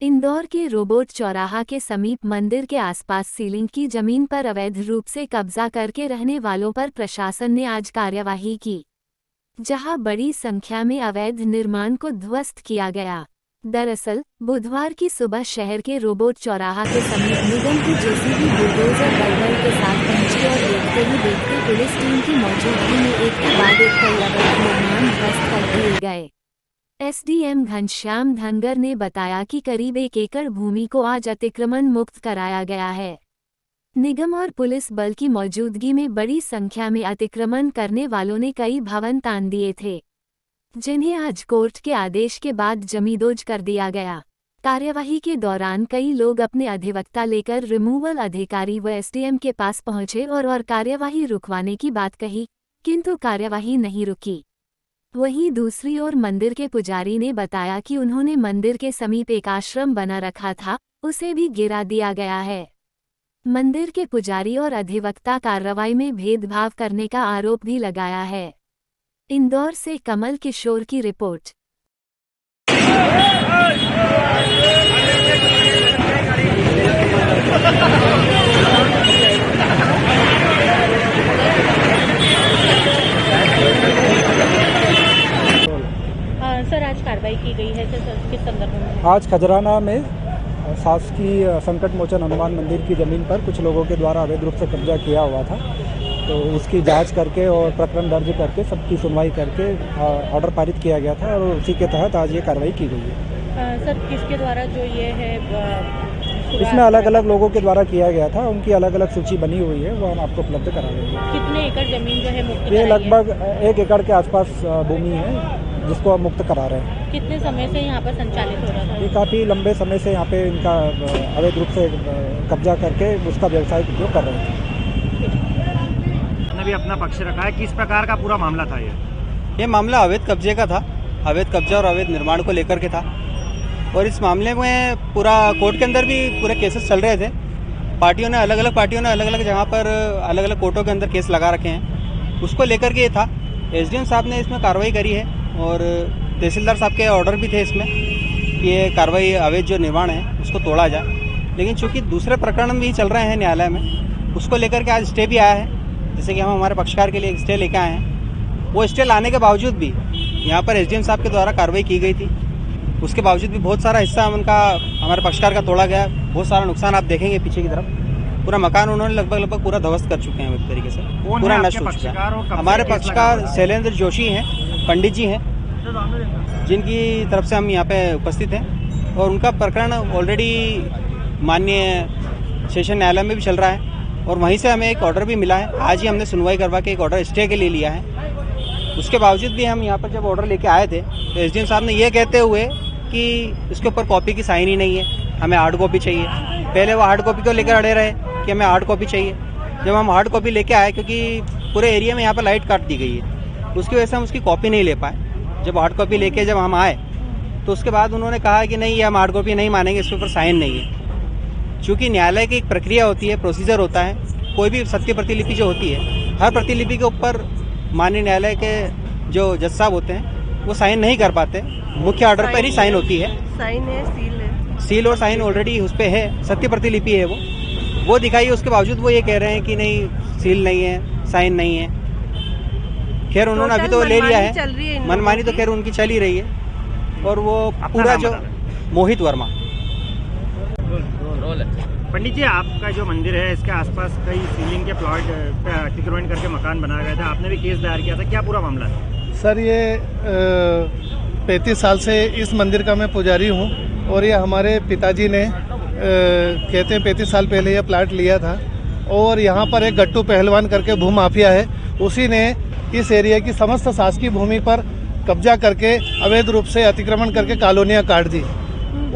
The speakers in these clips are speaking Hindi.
इंदौर के रोबोट चौराहा के समीप मंदिर के आसपास सीलिंग की जमीन पर अवैध रूप से कब्जा करके रहने वालों पर प्रशासन ने आज कार्यवाही की, जहां बड़ी संख्या में अवैध निर्माण को ध्वस्त किया गया। दरअसल बुधवार की सुबह शहर के रोबोट चौराहा के समीप निगम की जेसीबी बुलडोजर दलदल के साथ पहुंची और देखते पुलिस टीम की मौजूदगी में एक के बाद एक कई अवैध निर्माण ध्वस्त कर दिए गए। एसडीएम घनश्याम धनगर ने बताया कि करीब 1 एकड़ भूमि को आज अतिक्रमण मुक्त कराया गया है। निगम और पुलिस बल की मौजूदगी में बड़ी संख्या में अतिक्रमण करने वालों ने कई भवन तान दिए थे, जिन्हें आज कोर्ट के आदेश के बाद जमींदोज कर दिया गया। कार्यवाही के दौरान कई लोग अपने अधिवक्ता लेकर रिमूवल अधिकारी व एसडीएम के पास पहुंचे और कार्यवाही रुकवाने की बात कही, किंतु कार्यवाही नहीं रुकी। वहीं दूसरी ओर मंदिर के पुजारी ने बताया कि उन्होंने मंदिर के समीप एक आश्रम बना रखा था, उसे भी गिरा दिया गया है। मंदिर के पुजारी और अधिवक्ता कार्रवाई में भेदभाव करने का आरोप भी लगाया है। इंदौर से कमल किशोर की रिपोर्ट। सर, आज कार्रवाई की गई है सर, किस संदर्भ में? आज खजराना में शासकीय संकट मोचन हनुमान मंदिर की ज़मीन पर कुछ लोगों के द्वारा अवैध रूप से कब्जा किया हुआ था, तो उसकी जांच करके और प्रकरण दर्ज करके सबकी सुनवाई करके ऑर्डर पारित किया गया था और उसी के तहत आज ये कार्रवाई की गई है। सर, किसके द्वारा जो ये है? इसमें अलग अलग लोगों के द्वारा किया गया था, उनकी अलग अलग सूची बनी हुई है, वो हम आपको उपलब्ध करा देंगे। कितने एकड़ जमीन जो है मुक्त? ये लगभग 1 एकड़ के आसपास भूमि है जिसको हम मुक्त करा रहे हैं। कितने समय से यहाँ पर संचालित हो रहा था? ये काफ़ी लंबे समय से यहाँ पे इनका अवैध रूप से कब्जा करके उसका व्यवसायिक उपयोग कर रहे थे। ने भी अपना पक्ष रखा है, किस प्रकार का पूरा मामला था ये मामला अवैध कब्जे का था, अवैध कब्जा और अवैध निर्माण को लेकर के था और इस मामले में पूरा कोर्ट के अंदर भी पूरे केसेस चल रहे थे। अलग अलग जगह पर अलग अलग कोर्टों के अंदर केस लगा रखे हैं, उसको लेकर के ये था। एसडीएम साहब ने इसमें कार्रवाई करी है और तहसीलदार साहब के ऑर्डर भी थे इसमें कि ये कार्रवाई अवैध जो निर्माण है उसको तोड़ा जाए, लेकिन चूंकि दूसरे प्रकरण भी चल रहे हैं न्यायालय में, उसको लेकर के आज स्टे भी आया है। जैसे कि हम हमारे पक्षकार के लिए एक स्टे लेके आए हैं, वो स्टे लाने के बावजूद भी यहाँ पर एसडीएम साहब के द्वारा कार्रवाई की गई थी, उसके बावजूद भी बहुत सारा हिस्सा उनका हमारे पक्षकार का तोड़ा गया। बहुत सारा नुकसान आप देखेंगे पीछे की तरफ, पूरा मकान उन्होंने लगभग पूरा ध्वस्त कर चुके हैं, एक तरीके से पूरा नष्ट हो चुका है। हमारे पक्षकार शैलेंद्र जोशी हैं, पंडित जी हैं, जिनकी तरफ से हम यहाँ पे उपस्थित हैं और उनका प्रकरण ऑलरेडी माननीय सेशन न्यायालय में भी चल रहा है और वहीं से हमें एक ऑर्डर भी मिला है। आज ही हमने सुनवाई करवा के एक ऑर्डर स्टे के लिए लिया है। उसके बावजूद भी हम यहाँ पर जब ऑर्डर लेके आए थे तो एसडीएम साहब ने ये कहते हुए कि इसके ऊपर कॉपी की साइन ही नहीं है, हमें हार्ड कॉपी चाहिए। पहले वो हार्ड कॉपी को लेकर अड़े रहे कि हमें हार्ड कॉपी चाहिए। जब हम हार्ड कॉपी लेके आए, क्योंकि पूरे एरिया में यहाँ पर लाइट काट दी गई है, उसकी वजह से हम उसकी कॉपी नहीं ले पाए। जब हार्ड कॉपी लेके जब हम आए तो उसके बाद उन्होंने कहा कि नहीं, ये हम हार्ड कॉपी नहीं मानेंगे, इसके ऊपर साइन नहीं है। चूँकि न्यायालय की एक प्रक्रिया होती है, प्रोसीजर होता है, कोई भी सत्य प्रतिलिपि जो होती है, हर प्रतिलिपि के ऊपर माननीय न्यायालय के जो जज साहब होते हैं वो साइन नहीं कर पाते। मुख्य ऑर्डर पर ही साइन होती है। साइन है, सील है, सील और साइन ऑलरेडी उस पर है, सत्य प्रतिलिपि है वो दिखाई है। उसके बावजूद वो ये कह रहे हैं कि नहीं, सील नहीं है, साइन नहीं है। खैर उन्होंने अभी तो ले लिया है, मनमानी तो खैर उनकी चल ही रही है। और वो पूरा जो मोहित वर्मा। पंडित जी, आपका जो मंदिर है इसके आसपास कई सीलिंग के प्लॉट पे अतिक्रमण करके मकान बनाया गया था, आपने भी केस दायर किया था, क्या पूरा मामला है? सर, ये 35 साल से इस मंदिर का मैं पुजारी हूँ और ये हमारे पिताजी ने कहते हैं 35 साल पहले ये प्लाट लिया था और यहाँ पर एक गट्टू पहलवान करके भूमाफिया है, उसी ने इस एरिया की समस्त शासकीय भूमि पर कब्जा करके अवैध रूप से अतिक्रमण करके कॉलोनियाँ काट दी।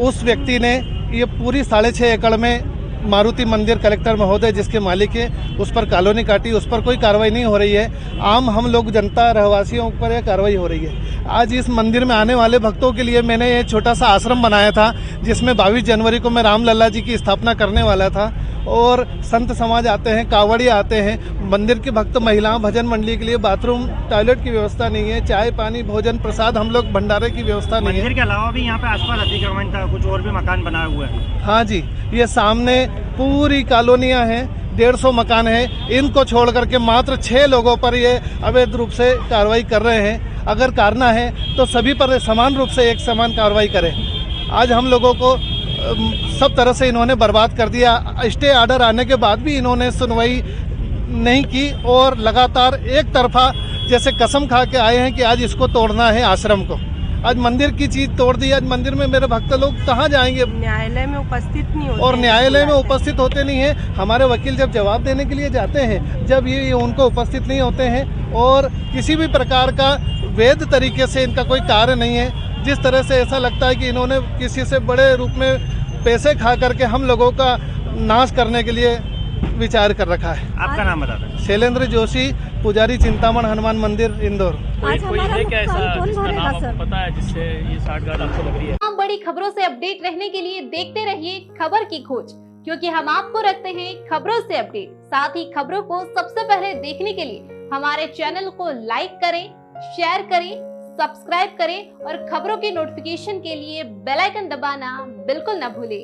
उस व्यक्ति ने ये पूरी 6.5 एकड़ में मारुति मंदिर कलेक्टर महोदय जिसके मालिक है उस पर कॉलोनी काटी, उस पर कोई कार्रवाई नहीं हो रही है। आम हम लोग जनता रहवासियों पर यह कार्रवाई हो रही है। आज इस मंदिर में आने वाले भक्तों के लिए मैंने ये छोटा सा आश्रम बनाया था, जिसमें 22 जनवरी को मैं रामलला जी की स्थापना करने वाला था और संत समाज आते हैं, कांवड़िया आते हैं। मंदिर की भक्त महिलाओं भजन मंडली के लिए बाथरूम टॉयलेट की व्यवस्था नहीं है, चाय पानी भोजन प्रसाद हम लोग भंडारे की व्यवस्था नहीं है। मंदिर के अलावा भी यहाँ पे आसपास अतिक्रमण था, कुछ और भी मकान बनाए हुए हैं। हाँ जी, ये सामने पूरी कॉलोनियाँ हैं, 150 मकान हैं। इनको छोड़ करके मात्र 6 लोगों पर ये अवैध रूप से कार्रवाई कर रहे हैं। अगर करना है तो सभी पर समान रूप से एक समान कार्रवाई करें। आज हम लोगों को सब तरह से इन्होंने बर्बाद कर दिया। स्टे ऑर्डर आने के बाद भी इन्होंने सुनवाई नहीं की और लगातार एक तरफा जैसे कसम खा के आए हैं कि आज इसको तोड़ना है आश्रम को। आज मंदिर की चीज तोड़ दी। आज मंदिर में मेरे भक्त लोग कहाँ जाएंगे? न्यायालय में उपस्थित नहीं होते और न्यायालय में उपस्थित होते नहीं हैं। हमारे वकील जब जवाब देने के लिए जाते हैं, जब ये उनको उपस्थित नहीं होते हैं और किसी भी प्रकार का वैध तरीके से इनका कोई कार्य नहीं है। जिस तरह से ऐसा लगता है कि इन्होंने किसी से बड़े रूप में पैसे खा करके हम लोगों का नाश करने के लिए विचार कर रखा है। आपका नाम बता दें। शैलेंद्र जोशी, पुजारी चिंतामण हनुमान मंदिर, इंदौर। कोई है क्या ऐसा जिसका नाम आपको पता है जिससे ये साठगांठ आपको लग रही है? हम बड़ी खबरों से अपडेट रहने के लिए देखते रहिए खबर की खोज, क्योंकि हम आपको रखते हैं खबरों से अपडेट। साथ ही खबरों को सबसे पहले देखने के लिए हमारे चैनल को लाइक करें, शेयर करें, सब्सक्राइब करें और खबरों की नोटिफिकेशन के लिए बेल आइकन दबाना बिल्कुल न भूलें।